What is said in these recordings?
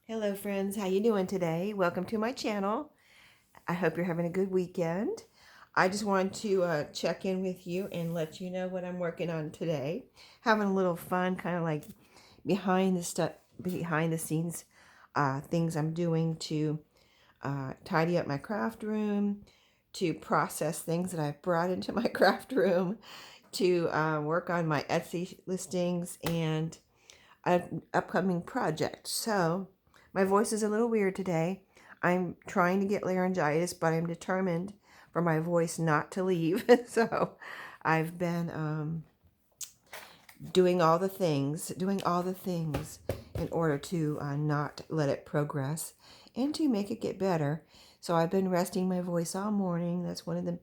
Hello friends, how you doing today? Welcome to my channel. I hope you're having a good weekend. I just wanted to check in with you and let you know what I'm working on today. Having a little fun, kind of like behind the scenes things I'm doing to tidy up my craft room, to process things that I've brought into my craft room, to work on my Etsy listings and an upcoming project. So my voice is a little weird today. I'm trying to get laryngitis, but I'm determined for my voice not to leave. So I've been doing all the things in order to not let it progress and to make it get better. So I've been resting my voice all morning. That's one of the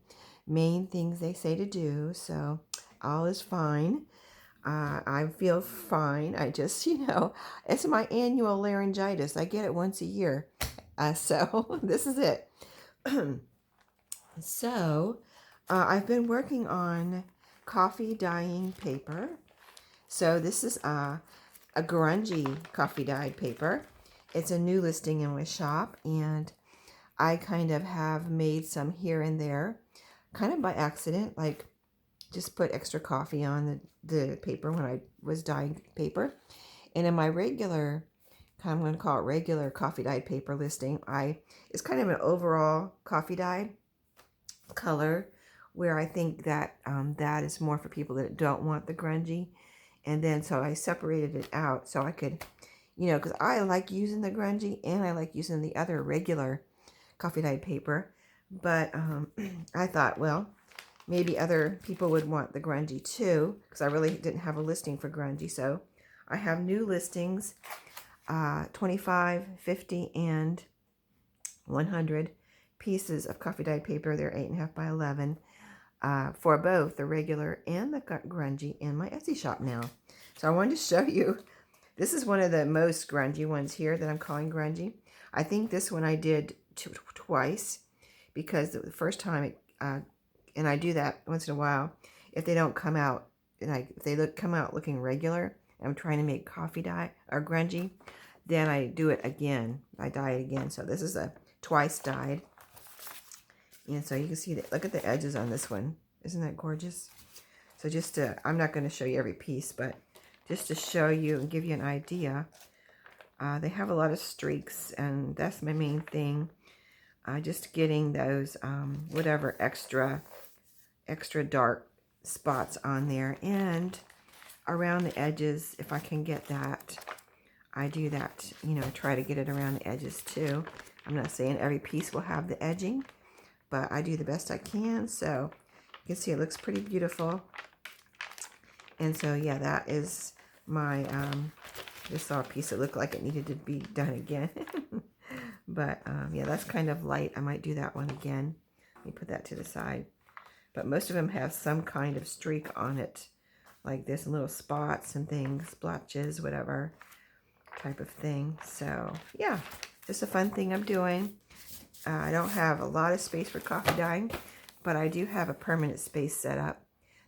main things they say to do. So all is fine. I feel fine. I just, it's my annual laryngitis. I get it once a year. So this is it. So I've been working on coffee dyeing paper. So this is a grungy coffee dyed paper. It's a new listing in my shop, and I kind of have made some here and there, kind of by accident, like just put extra coffee on the paper when I was dyeing paper. And in my regular, I'm going to call it regular coffee dyed paper listing, it's kind of an overall coffee dyed color, where I think that that is more for people that don't want the grungy. And then so I separated it out so I could, because I like using the grungy and I like using the other regular coffee dyed paper. But I thought, well, maybe other people would want the grungy too, because I really didn't have a listing for grungy. So I have new listings, 25, 50, and 100 pieces of coffee dyed paper. They're 8.5 by 11 for both the regular and the grungy in my Etsy shop now. So I wanted to show you. This is one of the most grungy ones here that I'm calling grungy. I think this one I did twice, because the first time, and I do that once in a while, if they don't come out, if they come out looking regular, I'm trying to make coffee dye or grungy, then I do it again. I dye it again. So this is a twice dyed. And so you can see that, look at the edges on this one. Isn't that gorgeous? So just to, I'm not going to show you every piece, but just to show you and give you an idea, they have a lot of streaks, and that's my main thing. Just getting those, whatever extra dark spots on there, and around the edges, if I can get that, I do that, try to get it around the edges too. I'm not saying every piece will have the edging, but I do the best I can. So you can see it looks pretty beautiful. And so yeah, that is my this saw a piece that looked like it needed to be done again. But yeah, that's kind of light. I might do that one again. Let me put that to the side. But most of them have some kind of streak on it, like this, little spots and things, blotches, whatever type of thing. So yeah, just a fun thing I'm doing. I don't have a lot of space for coffee dyeing, but I do have a permanent space set up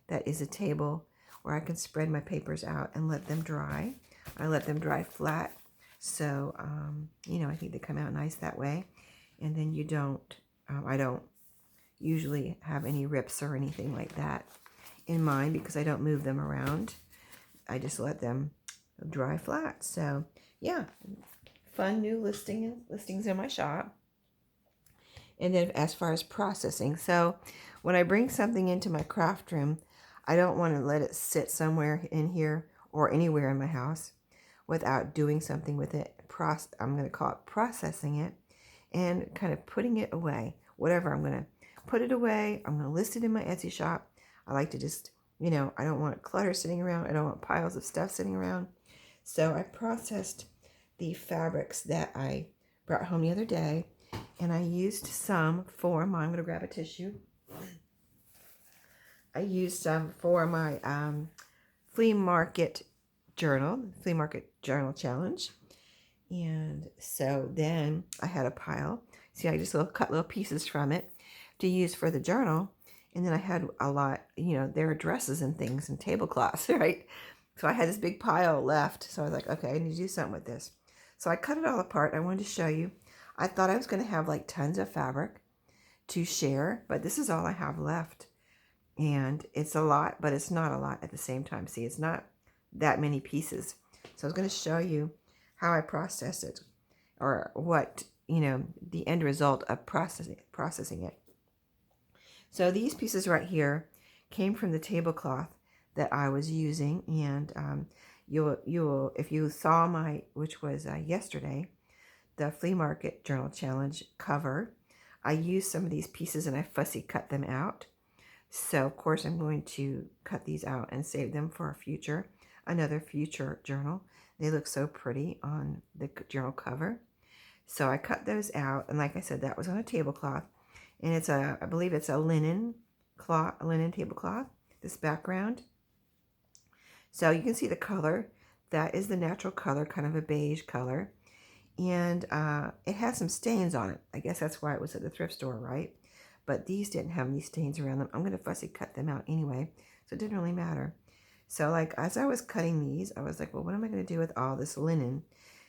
that is a table where I can spread my papers out and let them dry. I let them dry flat, so I think they come out nice that way. And then you don't, I don't usually have any rips or anything like that in mine, because I don't move them around. I just let them dry flat. So yeah, fun new listings in my shop. And then as far as processing, so when I bring something into my craft room, I don't want to let it sit somewhere in here or anywhere in my house without doing something with it. I'm going to call it processing it and kind of putting it away. Whatever, I'm going to put it away. I'm going to list it in my Etsy shop. I like to just, I don't want clutter sitting around. I don't want piles of stuff sitting around. So I processed the fabrics that I brought home the other day, and I used some for my, I'm going to grab a tissue. I used some for my flea market journal challenge. And so then I had a pile. See, I just cut little pieces from it to use for the journal. And then I had a lot, there are dresses and things and tablecloths, right? So I had this big pile left. So I was like, okay, I need to do something with this. So I cut it all apart. I wanted to show you. I thought I was going to have like tons of fabric to share, but this is all I have left. And it's a lot, but it's not a lot at the same time. See, it's not that many pieces. So I was going to show you how I process it, or what, the end result of processing it. So these pieces right here came from the tablecloth that I was using, and you'll if you saw my, which was yesterday, the flea market journal challenge cover, I used some of these pieces and I fussy cut them out. So of course I'm going to cut these out and save them for another future journal. They look so pretty on the journal cover. So I cut those out, and like I said, that was on a tablecloth, and I believe it's a linen tablecloth, this background. So you can see the color. That is the natural color, kind of a beige color. And it has some stains on it. I guess that's why it was at the thrift store, right? But these didn't have any stains around them. I'm going to fussy cut them out anyway, so it didn't really matter. So like as I was cutting these, I was like, well, what am I going to do with all this linen?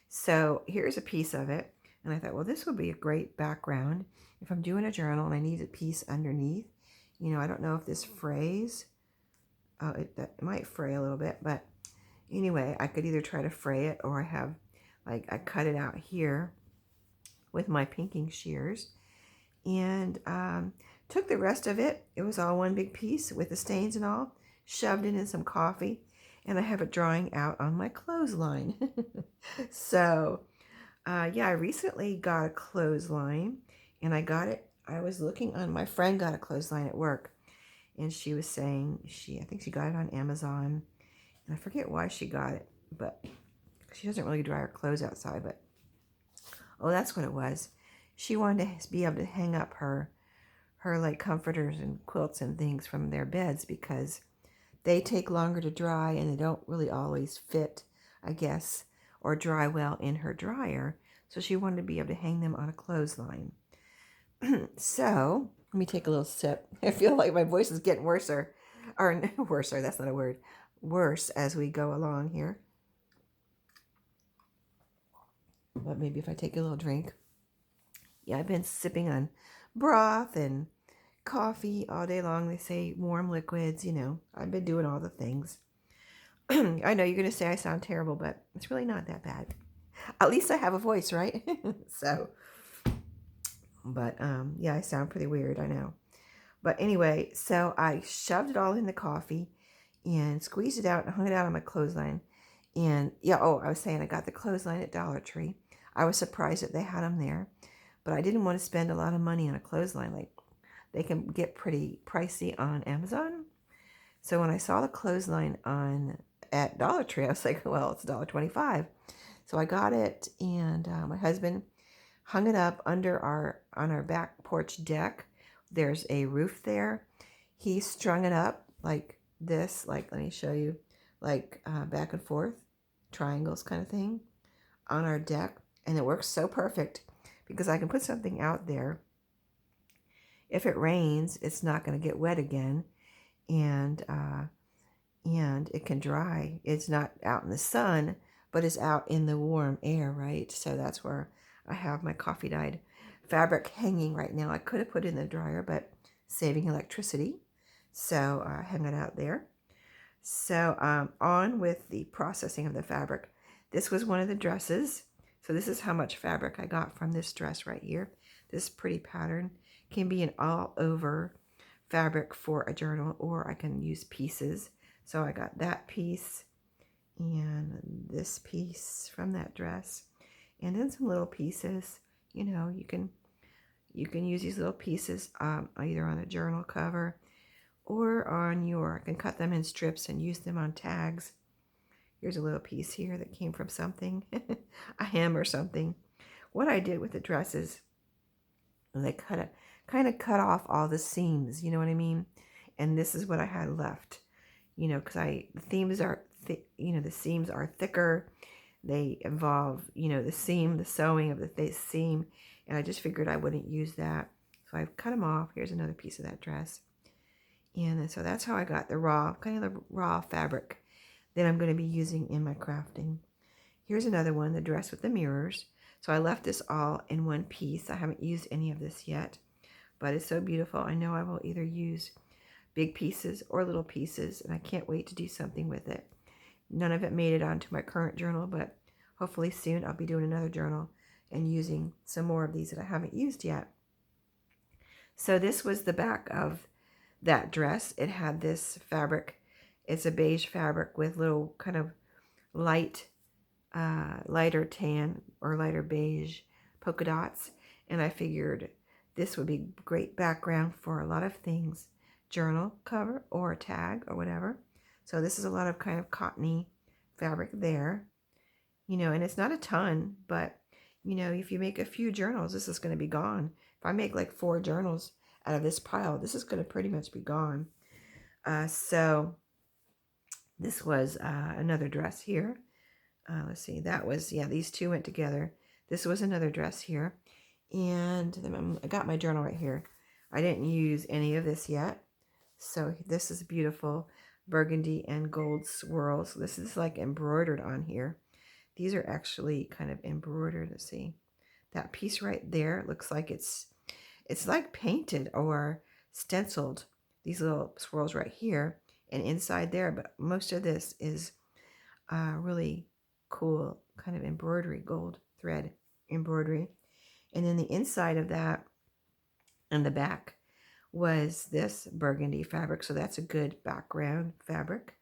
So here's a piece of it. And I thought, well, this would be a great background if I'm doing a journal and I need a piece underneath. I don't know if this frays. It might fray a little bit, but anyway, I could either try to fray it, or I cut it out here with my pinking shears, and took the rest of it. It was all one big piece with the stains and all, shoved it in some coffee, and I have it drying out on my clothesline. So yeah, I recently got a clothesline, and I was looking on, my friend got a clothesline at work, and she was saying I think she got it on Amazon, and I forget why she got it, but she doesn't really dry her clothes outside, but oh, that's what it was. She wanted to be able to hang up her like comforters and quilts and things from their beds, because they take longer to dry and they don't really always fit, I guess, or dry well in her dryer. So she wanted to be able to hang them on a clothesline. So let me take a little sip. I feel like my voice is getting worser, that's not a word, worse as we go along here. But maybe if I take a little drink. Yeah, I've been sipping on broth and coffee all day long. They say warm liquids, I've been doing all the things. I know you're going to say I sound terrible, but it's really not that bad. At least I have a voice, right? So, but yeah, I sound pretty weird, I know. But anyway, so I shoved it all in the coffee and squeezed it out and hung it out on my clothesline. And yeah, I was saying I got the clothesline at Dollar Tree. I was surprised that they had them there, but I didn't want to spend a lot of money on a clothesline. Like, they can get pretty pricey on Amazon. So when I saw the clothesline at Dollar Tree, I was like, well, it's $1.25. So I got it, and my husband hung it up on our back porch deck. There's a roof there. He strung it up like this, like, let me show you, like back and forth, triangles kind of thing on our deck. And it works so perfect because I can put something out there. If it rains, it's not going to get wet again, and it can dry. It's not out in the sun, but it's out in the warm air, right? So that's where I have my coffee dyed fabric hanging right now. I could have put it in the dryer, but saving electricity, so I hang it out there. So on with the processing of the fabric. This was one of the dresses. So this is how much fabric I got from this dress right here. This pretty pattern can be an all over fabric for a journal, or I can use pieces. So I got that piece and this piece from that dress, and then some little pieces. You can use these little pieces either on a journal cover or I can cut them in strips and use them on tags. Here's a little piece here that came from something, a hem or something. What I did with the dresses, they kind of cut off all the seams, you know what I mean? And this is what I had left, because the seams are thicker. They involve, the sewing of the seam, and I just figured I wouldn't use that. So I've cut them off. Here's another piece of that dress. And so that's how I got the raw fabric that I'm going to be using in my crafting. Here's another one, the dress with the mirrors. So I left this all in one piece. I haven't used any of this yet, but it's so beautiful. I know I will either use big pieces or little pieces, and I can't wait to do something with it. None of it made it onto my current journal, but hopefully soon I'll be doing another journal and using some more of these that I haven't used yet. So this was the back of that dress. It had this fabric. It's a beige fabric with little kind of lighter tan or lighter beige polka dots. And I figured this would be great background for a lot of things. Journal cover or a tag or whatever. So this is a lot of kind of cottony fabric there. And it's not a ton, but if you make a few journals, this is going to be gone. If I make like 4 journals out of this pile, this is going to pretty much be gone. So this was another dress here. Let's see, that was, these two went together. This was another dress here. And I got my journal right here. I didn't use any of this yet. So this is beautiful burgundy and gold swirls. This is like embroidered on here. These are actually kind of embroidered. Let's see. That piece right there looks like it's like painted or stenciled. These little swirls right here and inside there. But most of this is really cool kind of embroidery, gold thread embroidery. And then the inside of that and the back was this burgundy fabric. So that's a good background fabric.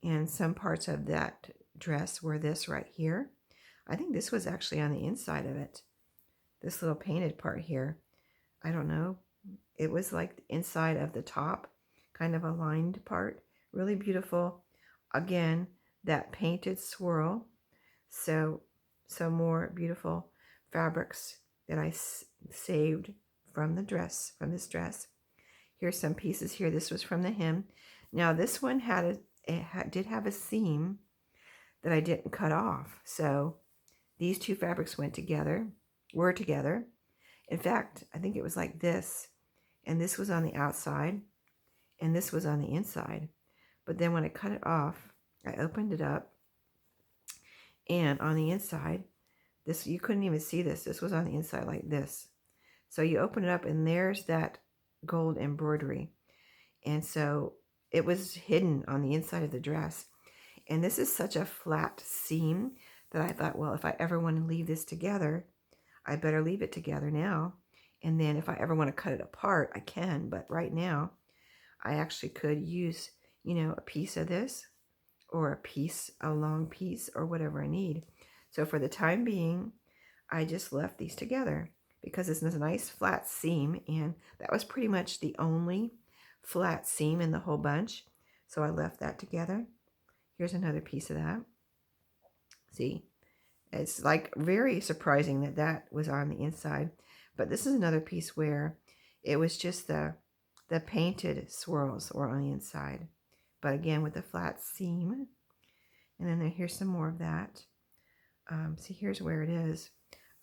And some parts of that dress were this right here. I think this was actually on the inside of it. This little painted part here. I don't know. It was like the inside of the top, kind of a lined part. Really beautiful. Again, that painted swirl. So more beautiful fabrics that I saved from the dress, from this dress. Here's some pieces here. This was from the hem. Now this one did have a seam that I didn't cut off. So these two fabrics were together. In fact, I think it was like this, and this was on the outside, and this was on the inside. But then when I cut it off, I opened it up, and on the inside, this, you couldn't even see this. This was on the inside like this. So you open it up, and there's that gold embroidery. And so it was hidden on the inside of the dress. And this is such a flat seam that I thought, well, if I ever want to leave this together, I better leave it together now. And then if I ever want to cut it apart, I can. But right now, I actually could use, a piece of this or a long piece or whatever I need. So for the time being, I just left these together because it's a nice flat seam. And that was pretty much the only flat seam in the whole bunch. So I left that together. Here's another piece of that. See, it's like very surprising that that was on the inside. But this is another piece where it was just the painted swirls were on the inside. But again, with the flat seam. And then here's some more of that. See, here's where it is.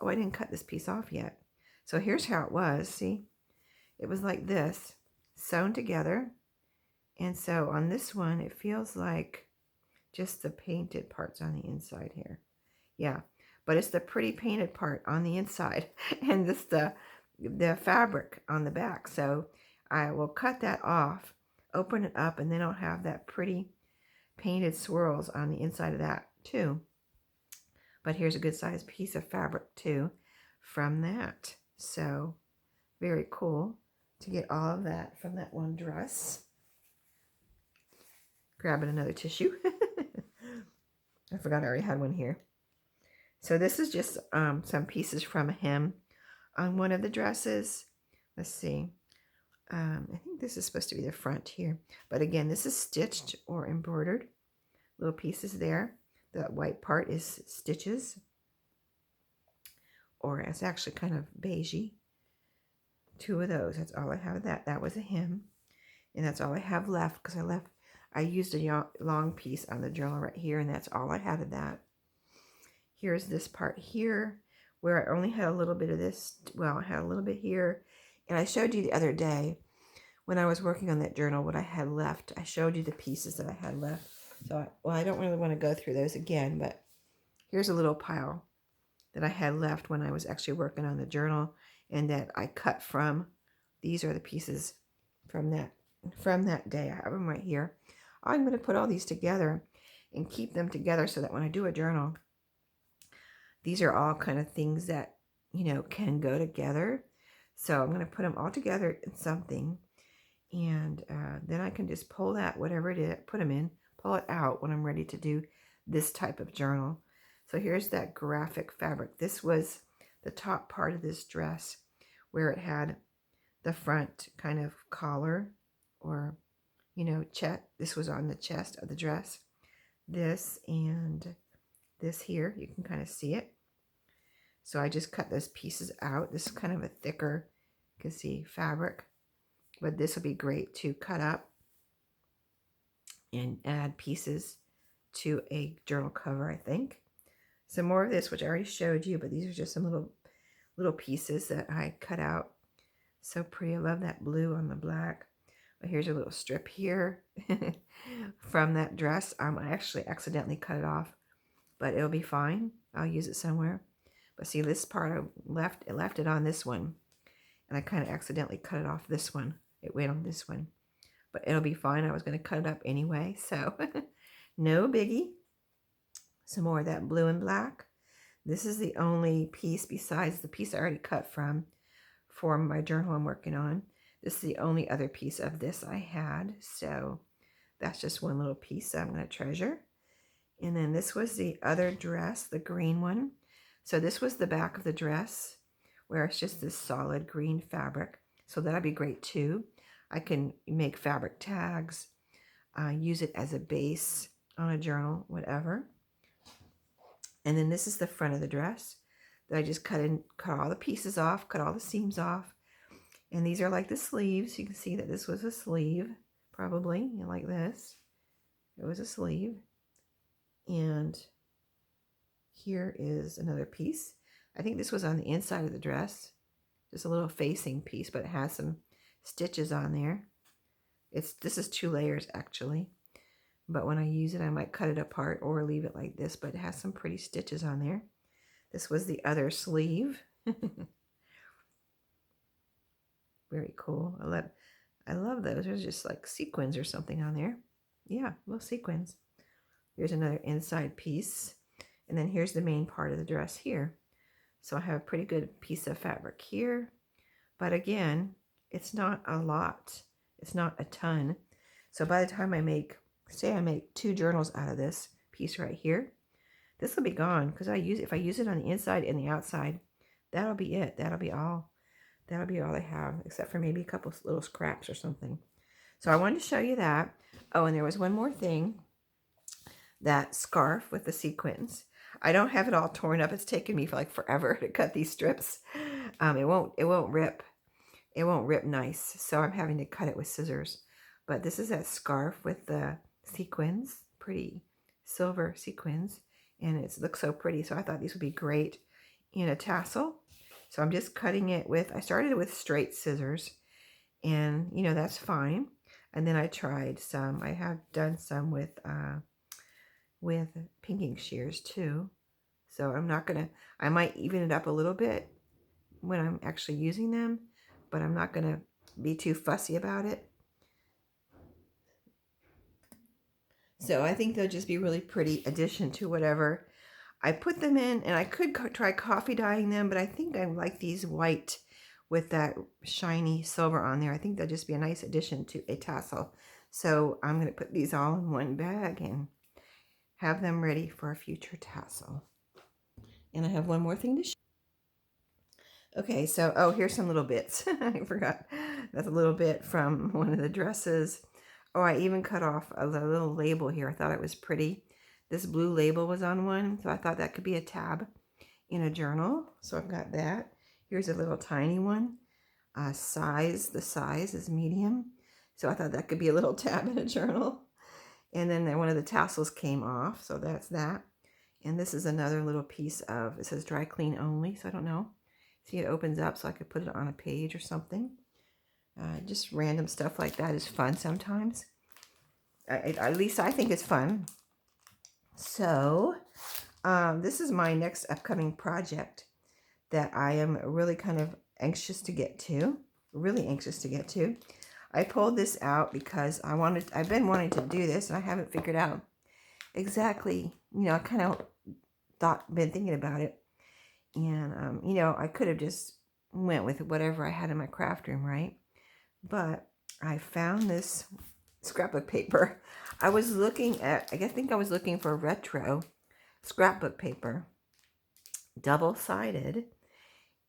Oh, I didn't cut this piece off yet. So here's how it was. See, it was like this, sewn together. And so on this one, it feels like just the painted parts on the inside here. Yeah, but it's the pretty painted part on the inside and this the fabric on the back. So I will cut that off, open it up, and then I'll have that pretty painted swirls on the inside of that too. But here's a good sized piece of fabric too from that. So very cool to get all of that from that one dress. Grabbing another tissue. I forgot I already had one here. So this is just some pieces from a hem on one of the dresses. Let's see. I think this is supposed to be the front here. But again, this is stitched or embroidered. Little pieces there. The white part is stitches. Or it's actually kind of beigey. 2 of those. That's all I have of that. That was a hem. And that's all I have left because I used a long piece on the journal right here, and that's all I had of that. Here's this part here where I only had a little bit of this. Well, I had a little bit here. And I showed you the other day when I was working on that journal what I had left. I showed you the pieces that I had left. So, I don't really want to go through those again, but Here's a little pile that I had left when I was actually working on the journal and that I cut from. These are the pieces from that day. I have them right here. I'm going to put all these together and keep them together so that when I do a journal, these are all kind of things that, you know, can go together. So I'm going to put them all together in something, and then I can just pull that, whatever it is, put them in, pull it out when I'm ready to do this type of journal. So here's that graphic fabric. This was the top part of this dress where it had the front kind of collar, or, you know, chest. This was on the chest of the dress. This and this here, you can kind of see it. So I just cut those pieces out. This is kind of a thicker, you can see, fabric, but this will be great to cut up and add pieces to a journal cover, I think. Some more of this, which I already showed you, but these are just some little pieces that I cut out. So pretty. I love that blue on the black. Well, here's a little strip here from that dress. I actually accidentally cut it off, but it'll be fine. I'll use it somewhere. But see, this part I left it on this one, and I kind of accidentally cut it off this one. It went on this one, but it'll be fine. I was going to cut it up anyway, so no biggie. Some more of that blue and black. This is the only piece besides the piece I already cut from for my journal I'm working on. This is the only other piece of this I had, so that's just one little piece that I'm going to treasure. And then this was the other dress, the green one. So this was the back of the dress where it's just this solid green fabric. So that'd be great too. I can make fabric tags, use it as a base on a journal, whatever. And then this is the front of the dress that I just cut all the pieces off, cut all the seams off. And these are like the sleeves. You can see that this was a sleeve, probably, like this. It was a sleeve. And here is another piece. I think this was on the inside of the dress. Just a little facing piece, but it has some stitches on there. This is 2 layers actually. But when I use it, I might cut it apart or leave it like this, but it has some pretty stitches on there. This was the other sleeve. Very cool. I love those. There's just like sequins or something on there. Yeah, little sequins. Here's another inside piece. And then here's the main part of the dress here. So I have a pretty good piece of fabric here. But again, it's not a lot. It's not a ton. So by the time I make, say I make 2 journals out of this piece right here, this will be gone because if I use it on the inside and the outside, that'll be it. That'll be all I have, except for maybe a couple little scraps or something. So I wanted to show you that. Oh, and there was one more thing. That scarf with the sequins. I don't have it all torn up. It's taken me like forever to cut these strips. It won't rip. It won't rip nice. So I'm having to cut it with scissors. But this is that scarf with the sequins, pretty silver sequins, and it looks so pretty. So I thought these would be great in a tassel. So I'm just cutting it with, I started it with straight scissors, and you know, that's fine. And then I tried some, I have done some with pinking shears too. So I'm not gonna, I might even it up a little bit when I'm actually using them, but I'm not gonna be too fussy about it. So I think they'll just be really pretty addition to whatever I put them in. And I could try coffee dyeing them, but I think I like these white with that shiny silver on there. I think they'll just be a nice addition to a tassel. So I'm going to put these all in one bag and have them ready for a future tassel. And I have one more thing to show. Okay, so, oh, here's some little bits. I forgot. That's a little bit from one of the dresses. Oh, I even cut off a little label here. I thought it was pretty. This blue label was on one, so I thought that could be a tab in a journal. So I've got that. Here's a little tiny one. The size is medium. So I thought that could be a little tab in a journal. And then one of the tassels came off, so that's that. And this is another little piece of, it says dry clean only, so I don't know. See, it opens up so I could put it on a page or something. Just random stuff like that is fun sometimes. At least I think it's fun. So This is my next upcoming project that I am really kind of anxious to get to. Really anxious to get to. I pulled this out because I've been wanting to do this and I haven't figured out exactly, I kind of been thinking about it. And, I could have just went with whatever I had in my craft room, right? But I found this scrapbook paper. I think I was looking for retro scrapbook paper, double-sided.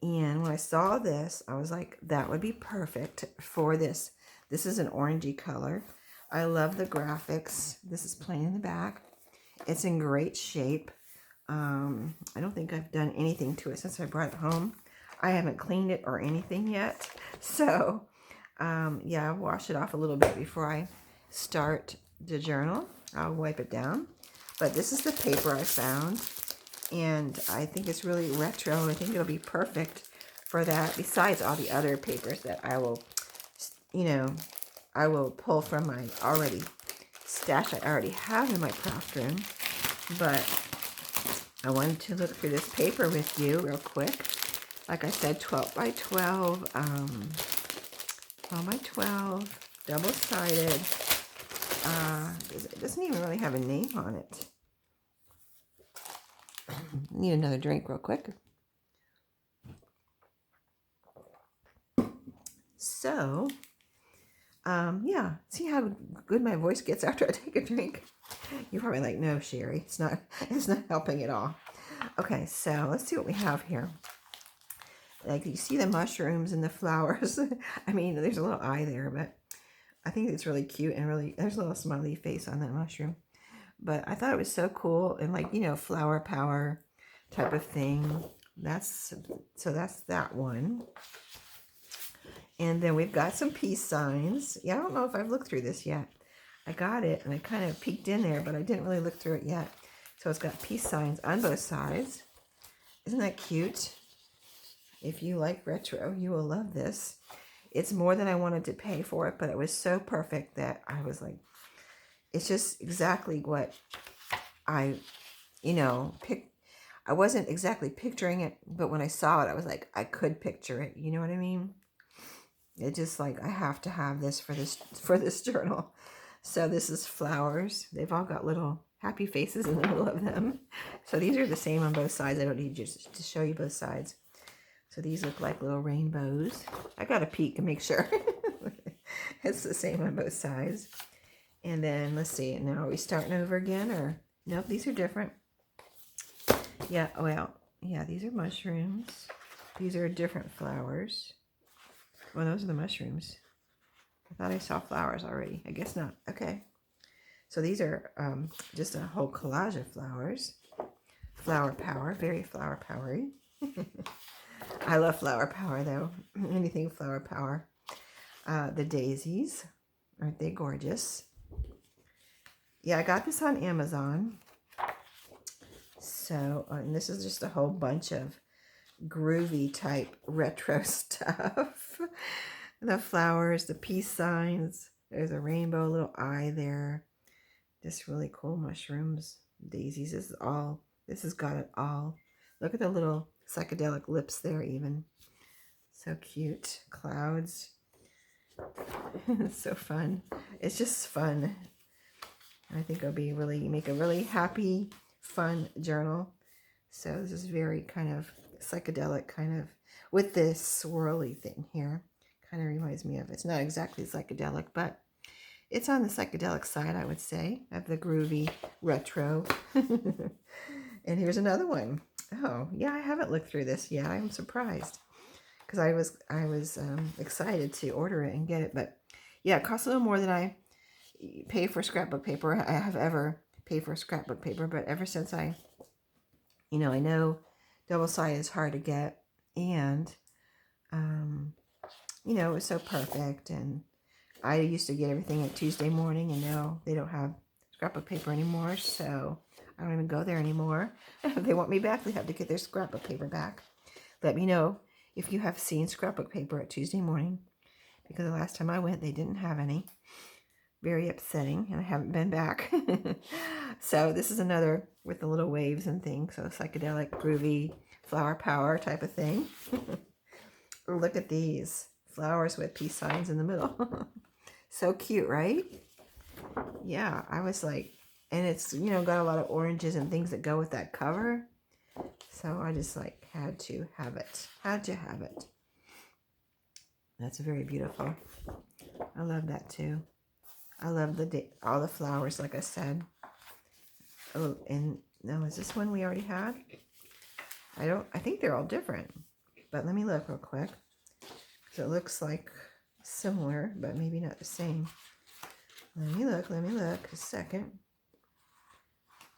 And when I saw this, I was like, that would be perfect for this. This is an orangey color. I love the graphics. This is plain in the back. It's in great shape. I don't think I've done anything to it since I brought it home. I haven't cleaned it or anything yet. So, yeah, I'll wash it off a little bit before I start the journal. I'll wipe it down. But this is the paper I found. And I think it's really retro. I think it'll be perfect for that. Besides all the other papers that I will, I will pull from my stash I already have in my craft room. But I wanted to look through this paper with you real quick. Like I said, 12 by 12, 12 by 12, double-sided. It doesn't even really have a name on it. Need another drink real quick. So, yeah, see how good my voice gets after I take a drink? You're probably like, no, Sherry, it's not helping at all. Okay, so let's see what we have here. Like, you see the mushrooms and the flowers. I mean, there's a little eye there, but I think it's really cute and really, there's a little smiley face on that mushroom. But I thought it was so cool and like, flower power type of thing. That's that one. And then we've got some peace signs. Yeah, I don't know if I've looked through this yet. I got it and I kind of peeked in there, but I didn't really look through it yet. So it's got peace signs on both sides. Isn't that cute? If you like retro, you will love this. It's more than I wanted to pay for it, but it was so perfect that I was like, it's just exactly what I, picked. I wasn't exactly picturing it, but when I saw it, I was like, I could picture it. You know what I mean? It just like, I have to have this for this journal. So this is flowers. They've all got little happy faces in the middle of them. So these are the same on both sides. I don't need just to show you both sides. So these look like little rainbows. I got to peek and make sure. It's the same on both sides. And then let's see. Now are we starting over again or nope? These are different. Yeah. Well, yeah. These are mushrooms. These are different flowers. Well, those are the mushrooms. I thought I saw flowers already. I guess not. Okay. So these are just a whole collage of flowers. Flower power. Very flower powery. I love flower power though. Anything flower power. The daisies. Aren't they gorgeous? Yeah, I got this on Amazon. So, and this is just a whole bunch of groovy type retro stuff. The flowers, the peace signs. There's a rainbow, little eye there. Just really cool mushrooms, daisies. This has got it all. Look at the little psychedelic lips there even. So cute. Clouds. It's so fun. It's just fun. I think it'll be make a really happy, fun journal. So this is very kind of psychedelic, kind of with this swirly thing here. Kind of reminds me of, it's not exactly psychedelic, but it's on the psychedelic side, I would say, of the groovy retro. And here's another one. Oh, yeah, I haven't looked through this yet. I'm surprised because I was excited to order it and get it. But yeah, it costs a little more than I pay for scrapbook paper. I have ever paid for scrapbook paper, but ever since I know double-sided is hard to get, and it was so perfect. And I used to get everything at Tuesday morning, and now they don't have scrapbook paper anymore, so I don't even go there anymore. If they want me back, they have to get their scrapbook paper back. Let me know if you have seen scrapbook paper at Tuesday morning, because the last time I went, they didn't have any. very upsetting, and I haven't been back. So this is another with the little waves and things, so psychedelic, groovy, flower power type of thing. Look at these flowers with peace signs in the middle. So cute, right? Yeah, I was like, and it's, you know, got a lot of oranges and things that go with that cover. So I just like had to have it. Had to have it. That's very beautiful. I love that too. I love all the flowers, like I said. Oh, and no, is this one we already had? I think they're all different. But let me look real quick. Because it looks like similar, but maybe not the same. Let me look a second.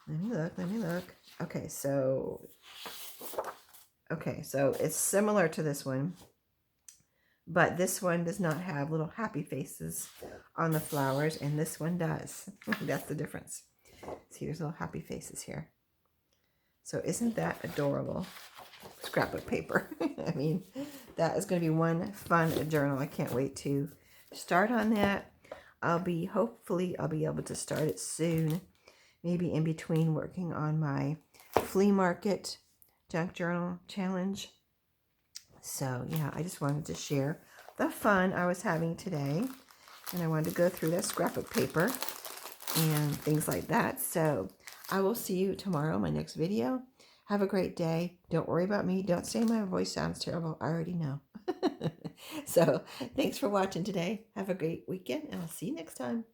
Let me look. Okay, so it's similar to this one, but this one does not have little happy faces on the flowers, and this one does. That's the difference. See, there's little happy faces here. So isn't that adorable? Scrapbook paper. I mean, that is going to be one fun journal. I can't wait to start on that. Hopefully I'll be able to start it soon. Maybe in between working on my flea market junk journal challenge. So yeah, I just wanted to share the fun I was having today. And I wanted to go through that scrapbook paper and things like that. So I will see you tomorrow in my next video. Have a great day. Don't worry about me. Don't say my voice sounds terrible. I already know. So thanks for watching today. Have a great weekend, and I'll see you next time.